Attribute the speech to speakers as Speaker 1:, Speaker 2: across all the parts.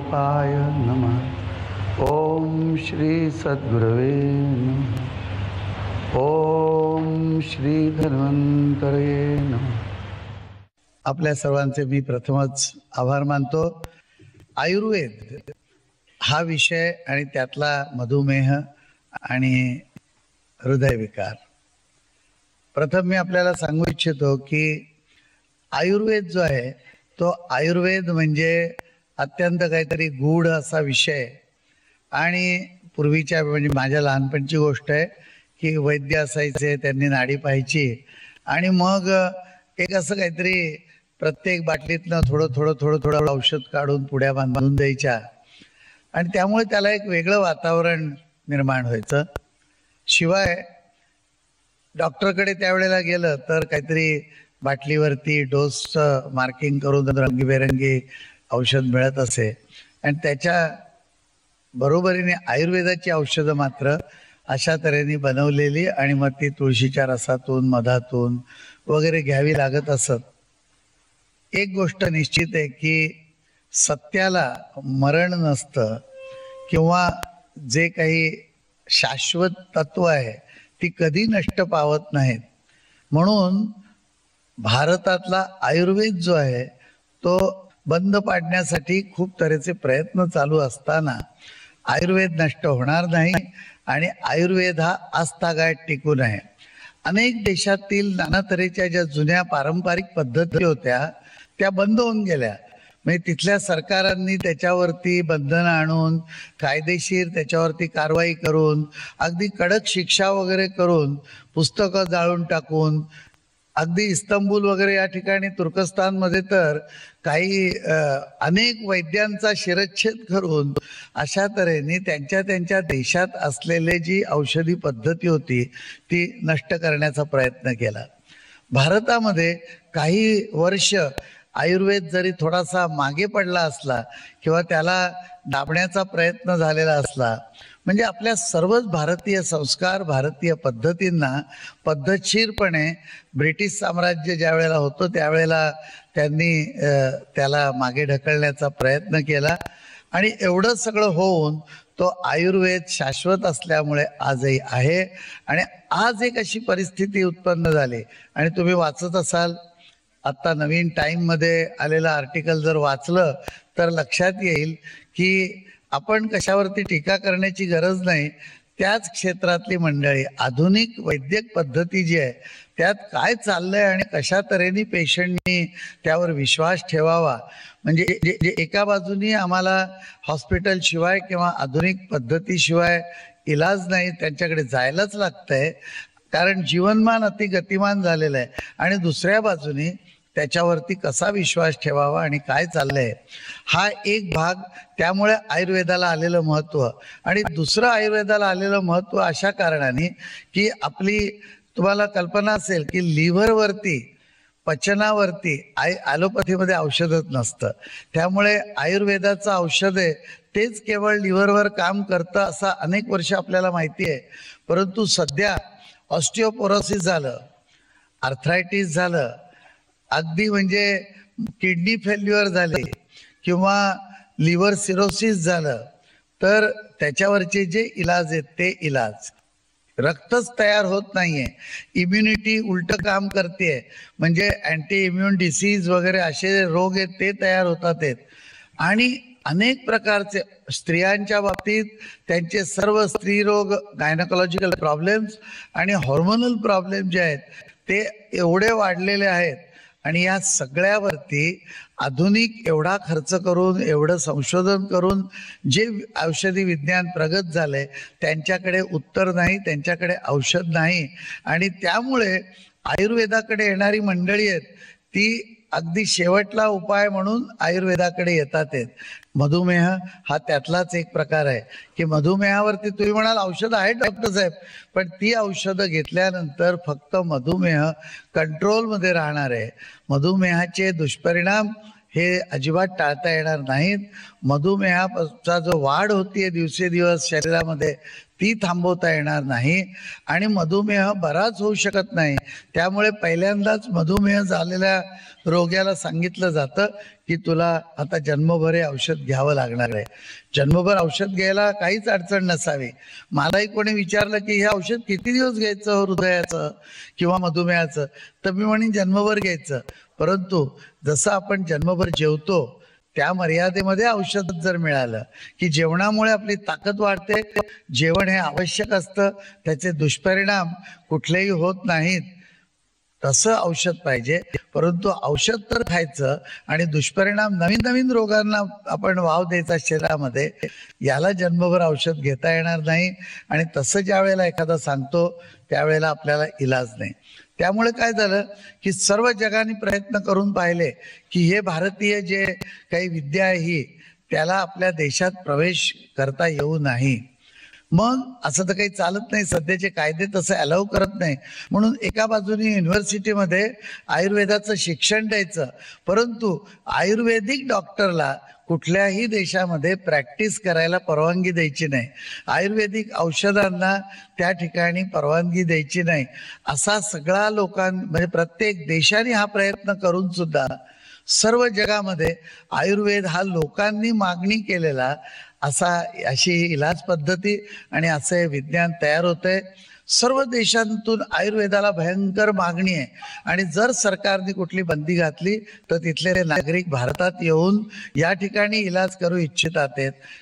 Speaker 1: रूपाय नमः। ओम श्री सद्गुरवे नमः। ओम श्री धन्वंतरे नमः।
Speaker 2: आपल्या सर्वांचे मी प्रथमच आभार मानतो। आयुर्वेद हा विषय आणि त्यातला मधुमेह आणि हृदयविकार, प्रथम मी आपल्याला सांगू इच्छितो की आयुर्वेद जो आहे तो आयुर्वेद म्हणजे अत्यंत काहीतरी गूढ असा विषय। आणि पूर्वीच्या म्हणजे माझ्या लहानपणची गोष्ट आहे की वैद्य असायचे, त्यांनी नाडी पाहायची आणि मग एक असं काहीतरी प्रत्येक बाटलीतनं थोडं थोडं थोडं थोडं औषध काढून पुड्या बांधून द्यायच्या आणि त्यामुळे त्याला एक वेगळं वातावरण निर्माण व्हायचं। शिवाय डॉक्टरकडे त्यावेळेला गेलं तर काहीतरी बाटलीवरती डोसचं मार्किंग करून रंगीबेरंगी औषध मिळत असे आणि त्याच्या बरोबरीने आयुर्वेदाची औषधं मात्र अशा तऱ्हेने बनवलेली आणि मग ती तुळशीच्या रसातून मधातून वगैरे घ्यावी लागत असत। एक गोष्ट निश्चित आहे की सत्याला मरण नसतं किंवा जे काही शाश्वत तत्व आहे ती कधी नष्ट पावत नाहीत। म्हणून भारतातला आयुर्वेद जो आहे तो बंद पाडण्यासाठी खूप तऱ्हेचे प्रयत्न चालू असताना आयुर्वेद नष्ट होणार नाही आणि आयुर्वेद हा आस्थागायत टिकून आहे। अनेक देशातील नाना तऱ्हेच्या ज्या जुन्या पारंपरिक पद्धती होत्या त्या बंद होऊन गेल्या। म्हणजे तिथल्या सरकारांनी त्याच्यावरती बंधनं आणून कायदेशीर त्याच्यावरती कारवाई करून अगदी कडक शिक्षा वगैरे करून पुस्तकं जाळून टाकून अगदी इस्तंबूल वगैरे या ठिकाणी तुर्कस्तानमध्ये तर काही अनेक वैद्यांचा शिरच्छेद करून अशा तऱ्हेने त्यांच्या देशात असलेले जी औषधी पद्धती होती ती नष्ट करण्याचा प्रयत्न केला। भारतामध्ये काही वर्ष आयुर्वेद जरी थोडासा मागे पडला असला किंवा त्याला दाबण्याचा प्रयत्न झालेला असला, म्हणजे आपल्या सर्वच भारतीय संस्कार भारतीय पद्धतींना पद्धतशीरपणे ब्रिटिश साम्राज्य ज्या वेळेला होतं त्यावेळेला त्यांनी त्याला मागे ढकलण्याचा प्रयत्न केला आणि एवढं सगळं होऊन तो आयुर्वेद शाश्वत असल्यामुळे आजही आहे। आणि आज एक अशी परिस्थिती उत्पन्न झाली आणि तुम्ही वाचत असाल, आत्ता नवीन टाईममध्ये आलेलं आर्टिकल जर वाचलं तर लक्षात येईल की आपण कशावरती टीका करण्याची गरज नाही, त्याच क्षेत्रातली मंडळी आधुनिक वैद्यक पद्धती जी आहे त्यात काय चाललंय आणि कशा तऱ्हेने पेशंटनी त्यावर विश्वास ठेवावा। म्हणजे एका बाजूनी आम्हाला हॉस्पिटल शिवाय किंवा आधुनिक पद्धतीशिवाय इलाज नाही, त्यांच्याकडे जायलाच लागतंय कारण जीवनमान अति गतिमान झालेलं आहे। आणि दुसऱ्या बाजूनी त्याच्यावरती कसा विश्वास ठेवावा आणि काय चाललंय हा एक भाग। त्यामुळे आयुर्वेदाला आलेलं महत्त्व आणि दुसरं आयुर्वेदाला आलेलं महत्त्व अशा कारणाने की आपली तुम्हाला कल्पना असेल की लिव्हरवरती पचनावरती ॲलोपॅथीमध्ये औषधच नसतं, त्यामुळे आयुर्वेदाचं औषध आहे तेच केवळ लिव्हरवर काम करतं असं अनेक वर्ष आपल्याला माहिती आहे। परंतु सध्या ऑस्टिओपोरोसिस झालं, आर्थरायटिस झालं, अगदी म्हणजे किडनी फेल्युअर झाले किंवा लिव्हर सिरोसिस झालं तर त्याच्यावरचे जे इलाज आहेत ते इलाज, रक्तच तयार होत नाहीये, इम्युनिटी उलट काम करते, म्हणजे अँटी इम्युन डिसीज वगैरे असे रोग आहेत ते तयार होतात आहेत। आणि अनेक प्रकारचे स्त्रियांच्या बाबतीत त्यांचे सर्व स्त्रीरोग, गायनोकॉलॉजिकल प्रॉब्लेम्स आणि हॉर्मोनल प्रॉब्लेम जे आहेत ते एवढे वाढलेले आहेत आणि या सगळ्यावरती आधुनिक एवढा खर्च करून एवढं संशोधन करून जे औषधी विज्ञान प्रगत झालंय त्यांच्याकडे उत्तर नाही, त्यांच्याकडे औषध नाही आणि त्यामुळे आयुर्वेदाकडे येणारी मंडळी आहेत ती अगदी शेवटला उपाय म्हणून आयुर्वेदाकडे येतात आहेत। मधुमेह हा त्यातलाच एक प्रकार आहे की मधुमेहावरती तुम्ही म्हणाल औषध आहे डॉक्टर साहेब, पण ती औषधं घेतल्यानंतर फक्त मधुमेह कंट्रोलमध्ये राहणार आहे। मधुमेहाचे दुष्परिणाम हे अजिबात टाळता येणार नाहीत. मधुमेहाचा जो वाढ होतीये दिवसेदिवस शरीरामध्ये ती थांबवता येणार नाही आणि मधुमेह बराच होऊ शकत नाही. त्यामुळे पहिल्यांदाच मधुमेह झालेल्या रोग्याला सांगितलं जातं की तुला आता जन्मभर हे औषध घ्यावं लागणार आहे. जन्मभर औषध घ्यायला काहीच अडचण नसावी. मलाही कोणी विचारलं की हे औषध किती दिवस घ्यायचं हृदयाचं किंवा मधुमेहाचं, तर मी म्हणेन जन्मभर घ्यायचं. परंतु जसं आपण जन्मभर जेवतो त्या मर्यादेमध्ये औषध जर मिळालं की जेवणामुळे आपली ताकद वाढते, जेवण हे आवश्यक असतं, त्याचे दुष्परिणाम कुठलेही होत नाहीत, तसं औषध पाहिजे. परंतु औषध तर खायचं आणि दुष्परिणाम नवीन नवीन रोगांना आपण वाव द्यायचा शरीरामध्ये, याला जन्मभर औषध घेता येणार नाही. आणि तसं ज्या वेळेला एखादा सांगतो त्यावेळेला आपल्याला इलाज नाही. त्यामुळे काय झालं की सर्व जगाने प्रयत्न करून पाहिले की हे भारतीय जे काही विद्या आहे ही त्याला आपल्या देशात प्रवेश करता येऊ नाही. मग असं तर काही चालत नाही, सध्याचे कायदे तसं अलाउ करत नाही. म्हणून एका बाजूने युनिव्हर्सिटीमध्ये आयुर्वेदाचं शिक्षण द्यायचं, परंतु आयुर्वेदिक डॉक्टरला कुठल्याही देशामध्ये प्रॅक्टिस करायला परवानगी द्यायची नाही, आयुर्वेदिक औषधांना त्या ठिकाणी परवानगी द्यायची नाही, असा सगळा म्हणजे प्रत्येक देशाने हा प्रयत्न करून सुद्धा सर्व जगामध्ये आयुर्वेद हा लोकांनी मागणी केलेला अशी इलाज पद्धती आणि असे विज्ञान तयार होते. सर्व देशांतून आयुर्वेदाला भयंकर मागणी आहे आणि जर सरकारने कुठली बंदी घातली तर तिथले नागरिक भारतात येऊन या ठिकाणी इलाज करू इच्छितात.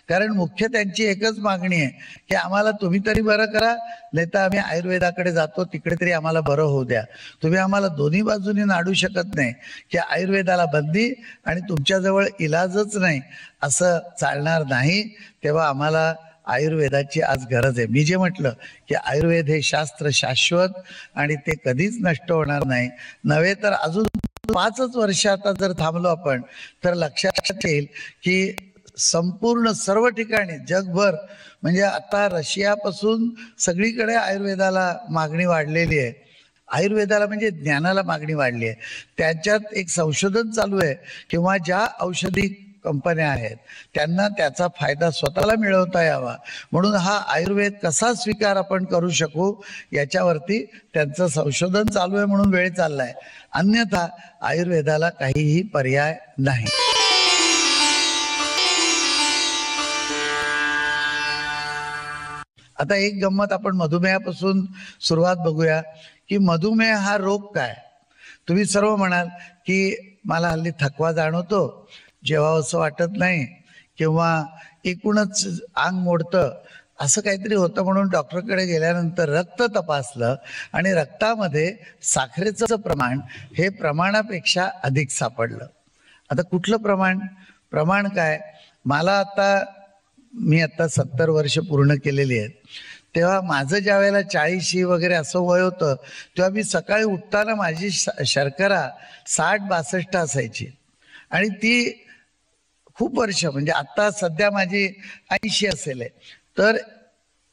Speaker 2: कारण मुख्य त्यांची एकच मागणी आहे की आम्हाला तुम्ही तरी बरं करा, नाही तर आम्ही आयुर्वेदाकडे जातो, तिकडे तरी आम्हाला बरं होऊ द्या. तुम्ही आम्हाला दोन्ही बाजूनी नाडू शकत नाही की आयुर्वेदाला बंदी आणि तुमच्याजवळ इलाजच नाही, असं चालणार नाही. तेव्हा आम्हाला आयुर्वेदाची आज गरज आहे. मी जे म्हटलं की आयुर्वेद हे शास्त्र शाश्वत आणि ते कधीच नष्ट होणार नाही. नव्हे तर अजून 5च वर्ष आता जर थांबलो आपण तर लक्षात येईल की संपूर्ण सर्व ठिकाणी जगभर, म्हणजे आता रशियापासून सगळीकडे आयुर्वेदाला मागणी वाढलेली आहे. आयुर्वेदाला म्हणजे ज्ञानाला मागणी वाढली आहे. त्याच्यात एक संशोधन चालू आहे किंवा ज्या औषधी कंपन्या आहेत त्यांना त्याचा फायदा स्वतःला मिळवता यावा म्हणून हा आयुर्वेद कसा स्वीकार आपण करू शकू याच्यावरती त्यांचं संशोधन चालू आहे. म्हणून वेळ चाललाय, अन्यथा आयुर्वेदाला काहीही पर्याय नाही. आता एक गंमत आपण मधुमेहापासून सुरुवात बघूया की मधुमेह हा रोग काय. तुम्ही सर्व म्हणाल की मला हल्ली थकवा जाणवतो, जेव्हा असं वाटत नाही किंवा एकूणच अंग मोडतं, असं काहीतरी होतं. म्हणून डॉक्टरकडे गेल्यानंतर रक्त तपासलं आणि रक्तामध्ये साखरेचं प्रमाण हे प्रमाणापेक्षा अधिक सापडलं. आता कुठलं प्रमाण काय, मी आता 70 वर्ष पूर्ण केलेली आहेत. तेव्हा माझं ज्या वेळेला 40 वगैरे असं वय होतं तेव्हा मी सकाळी उठताना माझी शर्करा 60-62 असायची आणि ती खूप वर्ष, म्हणजे आता सध्या माझी 80 असेल. तर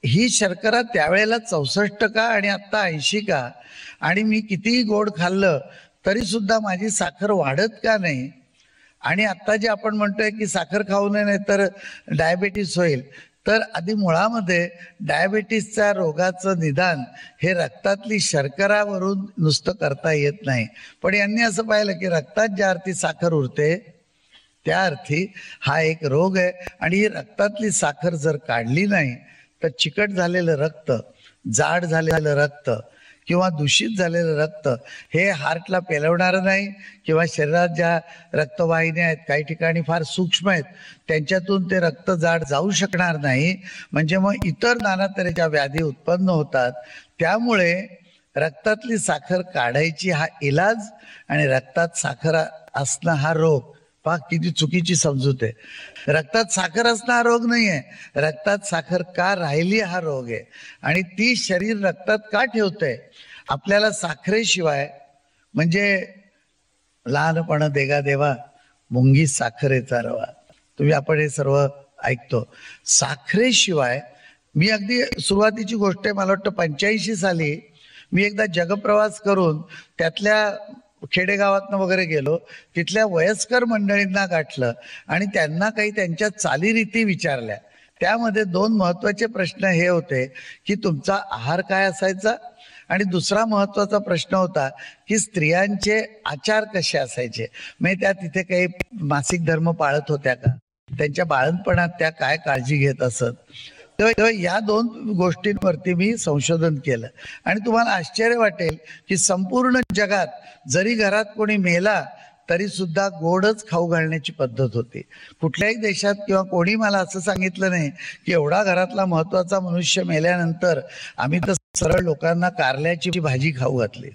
Speaker 2: ही शर्करा त्यावेळेला 64 का आणि आता 80 का, आणि मी कितीही गोड खाल्लं तरी सुद्धा माझी साखर वाढत का नाही. आणि आता जे आपण म्हणतोय की साखर खाऊ नये नाही तर डायबेटीस होईल, तर आधी मुळामध्ये डायबेटीसच्या रोगाचं निदान हे रक्तातली शर्करावरून नुसतं करता येत नाही. पण यांनी असं पाहिलं की रक्तात ज्या अर्थी साखर उरते त्या अर्थी हा एक रोग आहे आणि ही रक्तातली साखर जर काढली नाही तर चिकट झालेलं रक्त, जाड झालेलं रक्त किंवा दूषित झालेलं रक्त हे हार्टला पेलवणारं नाही किंवा शरीरात ज्या रक्तवाहिन्या आहेत काही ठिकाणी फार सूक्ष्म आहेत त्यांच्यातून ते रक्त जाड जाऊ शकणार नाही. म्हणजे मग इतर नाना तऱ्हेच्या व्याधी उत्पन्न होतात. त्यामुळे रक्तातली साखर काढायची हा इलाज आणि रक्तात साखर असणं हा रोग, पहा किती चुकीची समजूत आहे. रक्तात साखर असणं हा रोग नाही आहे, रक्तात साखर का राहिली हा रोग आहे. आणि ती शरीर रक्तात का ठेवतंय, आपल्याला साखरेशिवाय, म्हणजे लहानपण देगा देवा मुंगी साखरेचा रवा, आपण हे सर्व ऐकतो. साखरेशिवाय, मी अगदी सुरुवातीची गोष्ट आहे, मला वाटतं 85 साली मी एकदा जगप्रवास करून त्यातल्या खेडेगावातनं वगैरे गेलो, तिथल्या वयस्कर मंडळींना गाठलं आणि त्यांना काही त्यांच्या चालीरीती विचारल्या. त्यामध्ये 2 महत्वाचे प्रश्न हे होते की तुमचा आहार काय असायचा, आणि दुसरा महत्वाचा प्रश्न होता की स्त्रियांचे आचार कसे असायचे. म्हणजे त्या तिथे काही मासिक धर्म पाळत होत्या का, त्यांच्या बाळंतपणात त्या काय काळजी घेत असत. तेव्हा या 2 गोष्टींवरती मी संशोधन केलं आणि तुम्हाला आश्चर्य वाटेल की संपूर्ण जगात जरी घरात कोणी मेला तरी सुद्धा गोडच खाऊ घालण्याची पद्धत होती. कुठल्याही देशात किंवा कोणी मला असं सांगितलं नाही की एवढा घरातला महत्वाचा मनुष्य मेल्यानंतर आम्ही तर सरळ लोकांना कारल्याची भाजी खाऊ घातली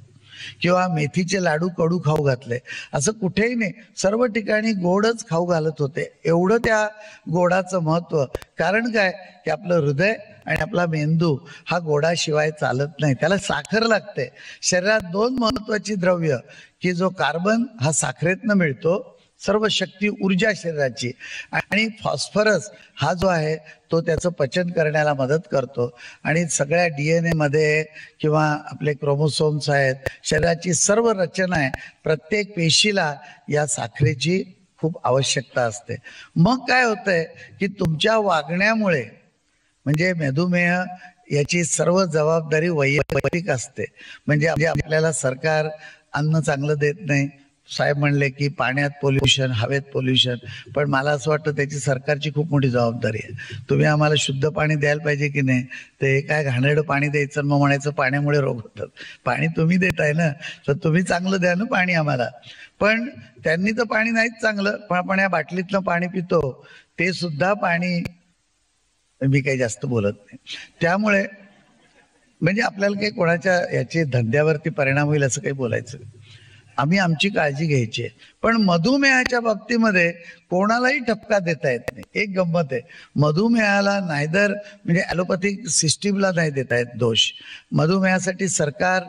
Speaker 2: किंवा मेथीचे लाडू कडू खाऊ घातले, असं कुठेही नाही. सर्व ठिकाणी गोडच खाऊ घालत होते. एवढं त्या गोडाचं महत्व. कारण काय की आपलं हृदय आणि आपला मेंदू हा गोडाशिवाय चालत नाही, त्याला साखर लागते. शरीरात 2 महत्वाची द्रव्य की जो कार्बन हा साखरेतनं मिळतो, सर्व शक्ती ऊर्जा शरीराची, आणि फॉस्फरस हा जो आहे तो त्याचं पचन करण्याला मदत करतो. आणि सगळ्या DNA मध्ये किंवा आपले क्रोमोसोम्स आहेत, शरीराची सर्व रचना आहे, प्रत्येक पेशीला या साखरेची खूप आवश्यकता असते. मग काय होतंय की तुमच्या वागण्यामुळे, म्हणजे मधुमेह याची सर्व जबाबदारी वैयक्तिक असते. म्हणजे आपल्याला सरकार अन्न चांगलं देत नाही, साहेब म्हणले की पाण्यात पोल्युशन, हवेत पोल्युशन, पण मला असं वाटतं त्याची सरकारची खूप मोठी जबाबदारी आहे. तुम्ही आम्हाला शुद्ध पाणी द्यायला पाहिजे की नाही. ते काय घाणेरडं पाणी द्यायचं मग म्हणायचं पाण्यामुळे रोग होतात. पाणी तुम्ही देताय ना, तर तुम्ही चांगलं द्या ना पाणी आम्हाला. पण त्यांनी तर पाणी नाहीच चांगलं, पण आपण या बाटलीतलं पाणी पितो, ते सुद्धा पाणी मी काही जास्त बोलत नाही. त्यामुळे म्हणजे आपल्याला काही कोणाच्या याचे धंद्यावरती परिणाम होईल असं काही बोलायचं, आम्ही आमची काळजी घ्यायची आहे. पण मधुमेहाच्या बाबतीमध्ये कोणालाही ठपका देता येत नाही. एक गंमत आहे, मधुमेहाला नायदर म्हणजे ॲलोपॅथिक सिस्टीमला नाही देता येत दोष. मधुमेहासाठी सरकार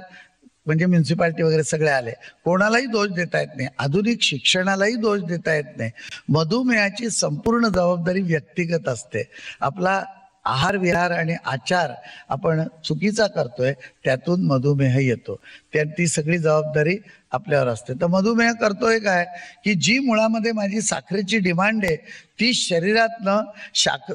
Speaker 2: म्हणजे म्युन्सिपाल्टी वगैरे सगळे आले, कोणालाही दोष देता येत नाही. आधुनिक शिक्षणालाही दोष देता येत नाही. मधुमेहाची संपूर्ण जबाबदारी व्यक्तिगत असते. आपला आहार विहार आणि आचार आपण चुकीचा करतोय, त्यातून मधुमेह येतो. ती सगळी जबाबदारी आपल्यावर असते. तर मधुमेह करतोय काय की जी मुळामध्ये माझी साखरेची डिमांड आहे ती शरीरातनं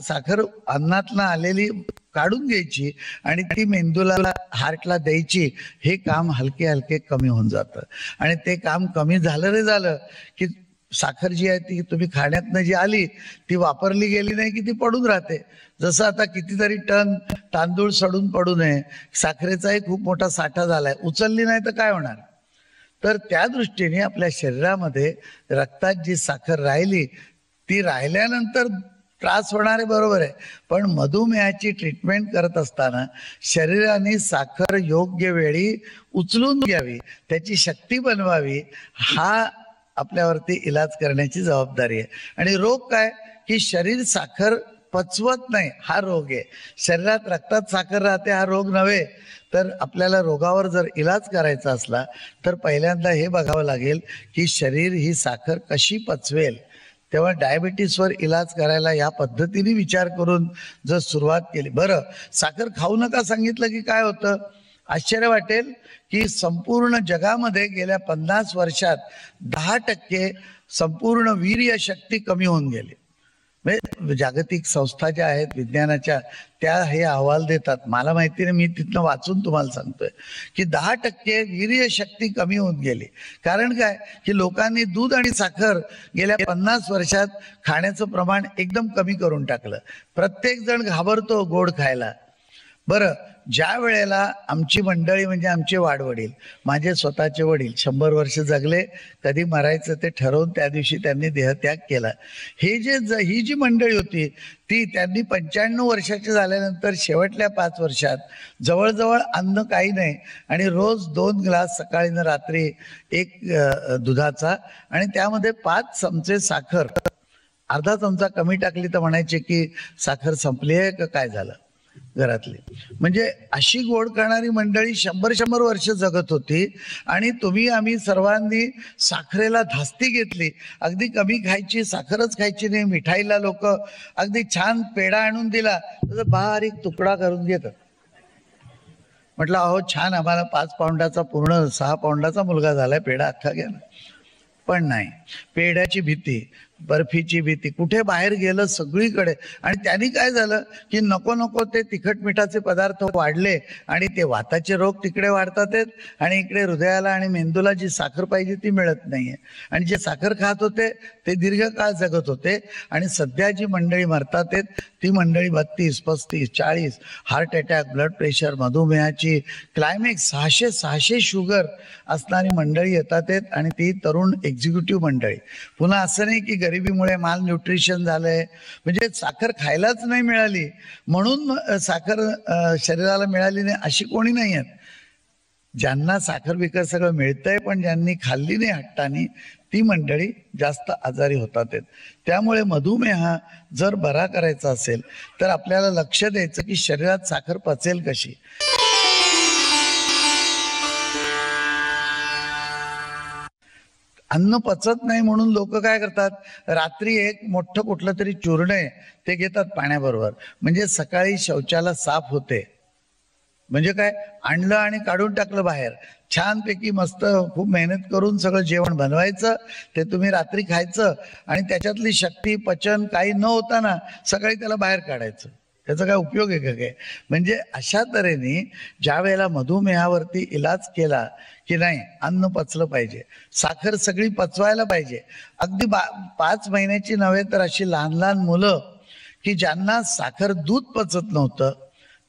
Speaker 2: साखर अन्नातनं आलेली काढून घ्यायची आणि ती मेंदूला, हार्टला द्यायची. हे काम हलके हलके कमी होऊन जातं. आणि ते काम कमी झालं रे झालं की साखर जी आहे ती तुम्ही खाण्यातनं जी आली ती वापरली गेली नाही की ती पडून राहते. जसं आता कितीतरी टन तांदूळ सडून पडू नये, साखरेचाही खूप मोठा साठा झालाय, उचलली नाही तर काय होणार. तर त्या दृष्टीने आपल्या शरीरामध्ये रक्तात जी साखर राहिली ती राहिल्यानंतर त्रास होणार आहे, बरोबर आहे. पण मधुमेहाची ट्रीटमेंट करत असताना शरीराने साखर योग्य वेळी उचलून घ्यावी, त्याची शक्ती बनवावी, हा आपल्यावरती इलाज करण्याची जबाबदारी आहे. आणि रोग काय की शरीर साखर पचवत नाही, हा रोग आहे. शरीरात रक्तात साखर राहते, हा रोग नव्हे. तर आपल्याला रोगावर जर इलाज करायचा असला तर पहिल्यांदा हे बघावं लागेल की शरीर ही साखर कशी पचवेल. तेव्हा डायबिटीसवर इलाज करायला या पद्धतीने विचार करून जर सुरुवात केली. बरं, साखर खाऊ नका सांगितलं की काय होतं, आश्चर्य वाटेल की संपूर्ण जगामध्ये गेल्या 50 वर्षात 10% संपूर्ण वीर्य शक्ती कमी होऊन गेली. म्हणजे जागतिक संस्था ज्या आहेत विज्ञानाच्या, त्या हे अहवाल देतात. मला माहिती नाही, मी तिथनं वाचून तुम्हाला सांगतोय की 10% वीर्य शक्ती कमी होऊन गेली. कारण काय की लोकांनी दूध आणि साखर गेल्या 50 वर्षात खाण्याचं प्रमाण एकदम कमी करून टाकलं. प्रत्येक जण घाबरतो गोड खायला. बरं, ज्या वेळेला आमची मंडळी म्हणजे आमचे वाडवडील, माझे स्वतःचे वडील 100 वर्ष जगले, कधी मरायचं ते ठरवून त्या दिवशी त्यांनी देहत्याग केला. ही जी मंडळी होती ती त्यांनी 95 वर्षाचे झाल्यानंतर शेवटल्या 5 वर्षात जवळजवळ अन्न काही नाही आणि रोज 2 ग्लास सकाळी न रात्री 1 दुधाचा आणि त्यामध्ये 5 चमचे साखर, अर्धा चमचा कमी टाकली तर म्हणायचे की साखर संपली आहे का काय झालं घरातली. म्हणजे अशी गोड खाणारी मंडळी 100 वर्ष जगत होती. आणि तुम्ही आम्ही सर्वांनी साखरेला धास्ती घेतली, अगदी कमी खायची, साखरच खायची नाही. मिठाईला लोक अगदी छान पेढा आणून दिला तर बारीक तुकडा करून घेतात. म्हटलं अहो छान, आम्हाला 5 पाऊंडाचा पूर्ण 6 पाऊंडाचा मुलगा झालाय, पेढा अख्खा घ्या ना. पण नाही, पेढ्याची भीती, बर्फीची भीती, कुठे बाहेर गेलं सगळीकडे. आणि त्यांनी काय झालं की नको नको ते तिखट मिठाचे पदार्थ वाढले आणि ते वाताचे रोग तिकडे वाढतात आहेत आणि इकडे हृदयाला आणि मेंदूला जी साखर पाहिजे ती मिळत नाहीये. आणि जे साखर खात होते ते दीर्घकाळ जगत होते. आणि सध्या जी मंडळी मरतात आहेत ती मंडळी 32, 35, 40 हार्ट अटॅक, ब्लड प्रेशर, मधुमेहाची क्लायमॅक्स 600 शुगर असणारी मंडळी येतात आहेत. आणि ती तरुण एक्झिक्युटिव्ह मंडळी. पुन्हा असं नाही की गरिबीमुळे माल न्यूट्रिशन झालंय, म्हणजे साखर खायलाच नाही मिळाली म्हणून साखर शरीराला मिळाली नाही अशी कोणी नाही आहेत. ज्यांना साखर बिकर सगळं मिळतंय पण ज्यांनी खाल्ली नाही हट्टानी, ती मंडळी जास्त आजारी होतात आहेत. त्यामुळे मधुमेह जर बरा करायचा असेल तर आपल्याला लक्ष द्यायचं की शरीरात साखर पचेल कशी. अन्न पचत नाही म्हणून लोक काय करतात, रात्री एक मोठं कुठलं तरी चूर्ण आहे ते घेतात पाण्याबरोबर, म्हणजे सकाळी शौचाला साफ होते. म्हणजे काय, आणलं आणि काढून टाकलं बाहेर, छानपैकी मस्त खूप मेहनत करून सगळं जेवण बनवायचं, ते तुम्ही रात्री खायचं आणि त्याच्यातली शक्ती पचन काही न होताना सकाळी त्याला बाहेर काढायचं. त्याचा काय उपयोग आहे का काय? म्हणजे अशा तऱ्हेने ज्या वेळेला मधुमेहावरती इलाज केला की नाही, अन्न पचलं पाहिजे, साखर सगळी पचवायला पाहिजे. अगदी 5 महिन्याची नव्हे तर अशी लहान लहान मुलं की ज्यांना साखर दूध पचत नव्हतं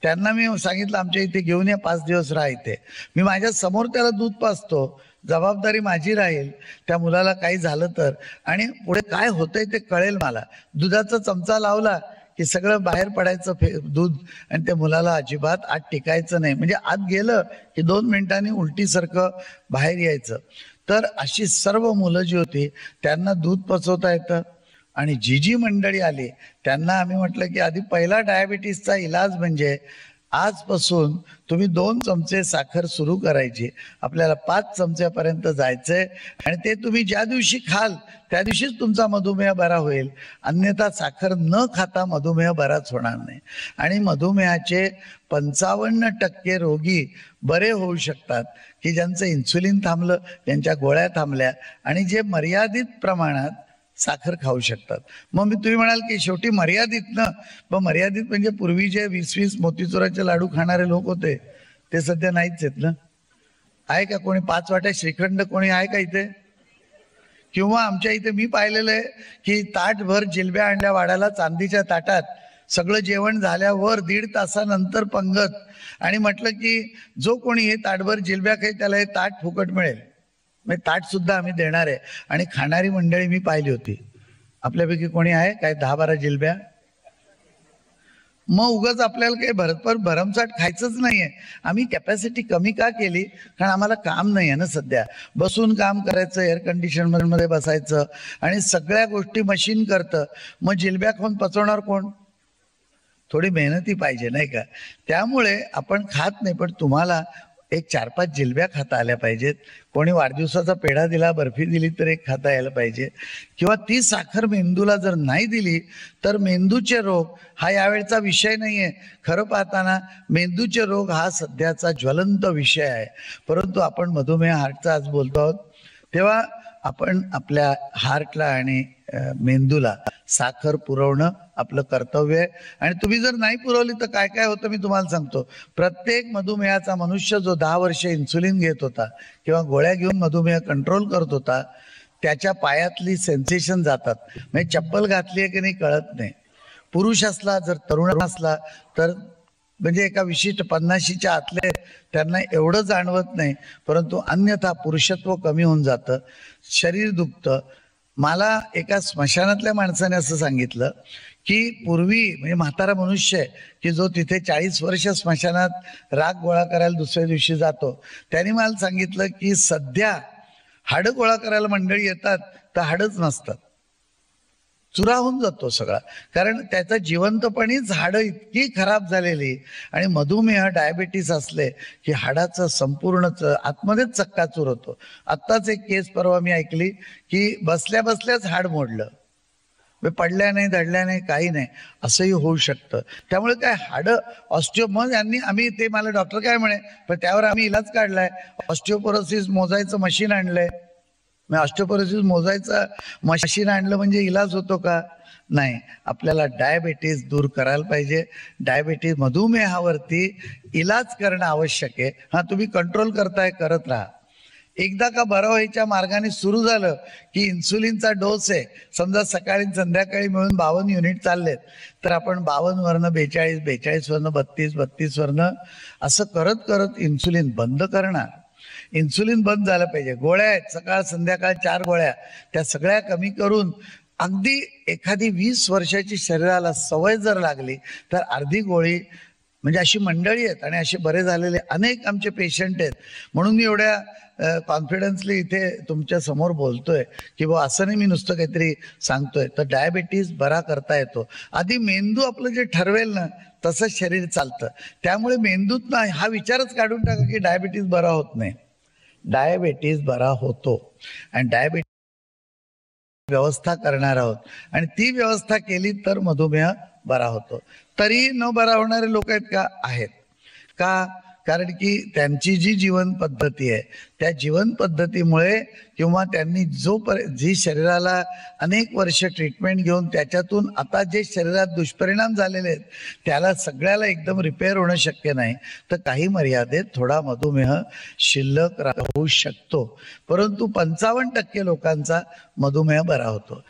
Speaker 2: त्यांना मी सांगितलं आमच्या इथे घेऊन या, 5 दिवस राहा इथे, मी माझ्या समोर त्याला दूध पाजतो, जबाबदारी माझी राहील, त्या मुलाला काही झालं तर आणि पुढे काय होतंय ते कळेल मला. दुधाचा चमचा लावला की सगळं बाहेर पडायचं दूध आणि त्या मुलाला अजिबात आत टिकायचं नाही, म्हणजे आत गेलं की 2 मिनिटांनी उलटीसारखं बाहेर यायचं. तर अशी सर्व मुलं जी होती त्यांना दूध पचवता येतं. आणि जी मंडळी आली त्यांना आम्ही म्हटलं की आधी पहिला डायबिटीसचा इलाज म्हणजे आजपासून तुम्ही 2 चमचे साखर सुरू करायची, आपल्याला 5 चमच्यापर्यंत जायचंय आणि ते तुम्ही ज्या दिवशी खाल त्या दिवशीच तुमचा मधुमेह बरा होईल, अन्यथा साखर न खाता मधुमेह बराच होणार नाही. आणि मधुमेहाचे 55% रोगी बरे होऊ शकतात की ज्यांचं इन्सुलिन थांबलं, त्यांच्या गोळ्या थांबल्या आणि जे मर्यादित प्रमाणात साखर खाऊ शकतात. मग तुम्ही म्हणाल की शेवटी मर्यादित ना, पण मर्यादित म्हणजे पूर्वी जे 20-20 मोतीचुराचे लाडू खाणारे लोक होते ते सध्या नाहीच आहेत ना. आहे का कोणी 5 वाट्या श्रीखंड कोणी आहे का इथे? किंवा आमच्या इथे मी पाहिलेलं आहे की ताटभर जिलब्या आणल्या वाढायला चांदीच्या ताटात, सगळं जेवण झाल्यावर 1.5 तासानंतर पंगत, आणि म्हटलं की जो कोणी हे ताटभर जिलब्या खाईल त्याला हे ताट फुकट मिळेल. म्हणजे ताट सुद्धा आम्ही देणार आहे. आणि खाणारी मंडळी मी पाहिली होती. आपल्यापैकी कोणी आहे काय 10-12 जिलब्या? मग उगाच आपल्याला काही भरमसाठ खायचंच नाहीये. आम्ही कॅपॅसिटी कमी का केली? कारण आम्हाला काम नाही आहे ना सध्या, बसून काम करायचं, एअर कंडिशन मध्ये बसायचं आणि सगळ्या गोष्टी मशीन करतं. मग जिलब्या खाऊन पचवणार कोण? थोडी मेहनती पाहिजे नाही का? त्यामुळे आपण खात नाही, पण तुम्हाला एक 4-5 जिलब्या खाता आल्या पाहिजेत. कोणी वाढदिवसाचा पेढा दिला, बर्फी दिली तर एक खाता यायला पाहिजे. किंवा ती साखर मेंदूला जर नाही दिली तर मेंदूचे रोग हा यावेळचा विषय नाहीये. खरं पाहताना मेंदूचे रोग हा सध्याचा ज्वलंत विषय आहे. परंतु आपण मधुमेह हार्टचा आज बोलतो आहोत, तेव्हा आपण आपल्या हार्टला आणि मेंदूला साखर पुरवणं आपलं कर्तव्य आहे. आणि तुम्ही जर नाही पुरवली तर काय काय होतं मी तुम्हाला सांगतो. प्रत्येक मधुमेहाचा मनुष्य जो 10 वर्षे इन्सुलिन घेत होता किंवा गोळ्या घेऊन मधुमेह कंट्रोल करत होता, त्याच्या पायातली सेन्सेशन जातात, म्हणजे चप्पल घातली आहे की नाही कळत नाही. पुरुष असला, जर तरुण असला तर म्हणजे एका विशिष्ट 50च्या आतले त्यांना एवढं जाणवत नाही, परंतु अन्यथा पुरुषत्व कमी होऊन जातं, शरीर दुखतं. मला एका स्मशानातल्या माणसाने असं सांगितलं की पूर्वी म्हणजे म्हातारा मनुष्य आहे की जो तिथे 40 वर्ष स्मशानात राख गोळा करायला दुसऱ्या दिवशी जातो, त्यांनी मला सांगितलं की सध्या हाडं गोळा करायला मंडळी येतात तर हाडच नसतात, चुरा होऊन जातो सगळा. कारण त्याचा जिवंतपणीच हाडं इतकी खराब झालेली. आणि मधुमेह डायबिटीस असले की हाडाचं संपूर्ण आतमध्येच चक्काचूर होतो. आत्ताच एक केस परवा मी ऐकली की बसल्या बसल्याच हाड मोडलं. पडल्याने धडल्याने काही नाही असंही होऊ शकतं. त्यामुळे काय हाडं ऑस्टिओ मग आम्ही ते मला डॉक्टर काय म्हणे पण त्यावर आम्ही इलाज काढलाय. ऑस्टिओपोरोसिस मोजायचं मशीन आणलंय. मग ऑस्टिओपोरोसिस मोजायचं मशीन आणलं म्हणजे इलाज होतो का? नाही. आपल्याला डायबेटीस दूर करायला पाहिजे. डायबेटीस मधुमेहावरती इलाज करणं आवश्यक आहे. हा तुम्ही कंट्रोल करताय, करत राहा. एकदा का बरं व्हायच्या मार्गाने सुरू झालं की इन्सुलिनचा डोस आहे समजा सकाळी संध्याकाळी मिळून 52 युनिट चाललेत तर आपण 52 वरनं 42, 42 वरनं 32, 32 वरनं असं करत करत इन्सुलिन बंद करणार. इन्सुलिन बंद झालं पाहिजे. गोळ्या आहेत सकाळ संध्याकाळ 4 गोळ्या, त्या सगळ्या कमी करून अगदी एखादी 20 वर्षाची शरीराला सवय जर लागली तर अर्धी गोळी म्हणजे अशी मंडळी आहेत आणि असे बरे झालेले अनेक आमचे पेशंट आहेत. म्हणून मी एवढ्या कॉन्फिडन्सली इथे तुमच्या समोर बोलतोय की बा असं नाही मी नुसतं काहीतरी सांगतोय. तर डायबिटीस बरा करता येतो. आधी मेंदू आपलं जे ठरवेल ना तसं शरीर चालतं. त्यामुळे मेंदूत ना हा विचारच काढून टाका की डायबिटीस बरा होत नाही. डायबिटीस बरा होतो आणि डायबिटीस व्यवस्था करणार आहोत आणि ती व्यवस्था केली तर मधुमेह बरा होतो. तरी न बरा होणारे लोक आहेत का? आहेत. का? कारण की त्यांची जी जीवन पद्धती आहे त्या जीवन पद्धतीमुळे किंवा त्यांनी जी शरीराला अनेक वर्ष ट्रीटमेंट घेऊन त्याच्यातून आता जे शरीरात दुष्परिणाम झालेले आहेत त्याला सगळ्याला एकदम रिपेअर होणं शक्य नाही. तर काही मर्यादेत थोडा मधुमेह शिल्लक राहू शकतो. परंतु 55% लोकांचा मधुमेह बरा होतो.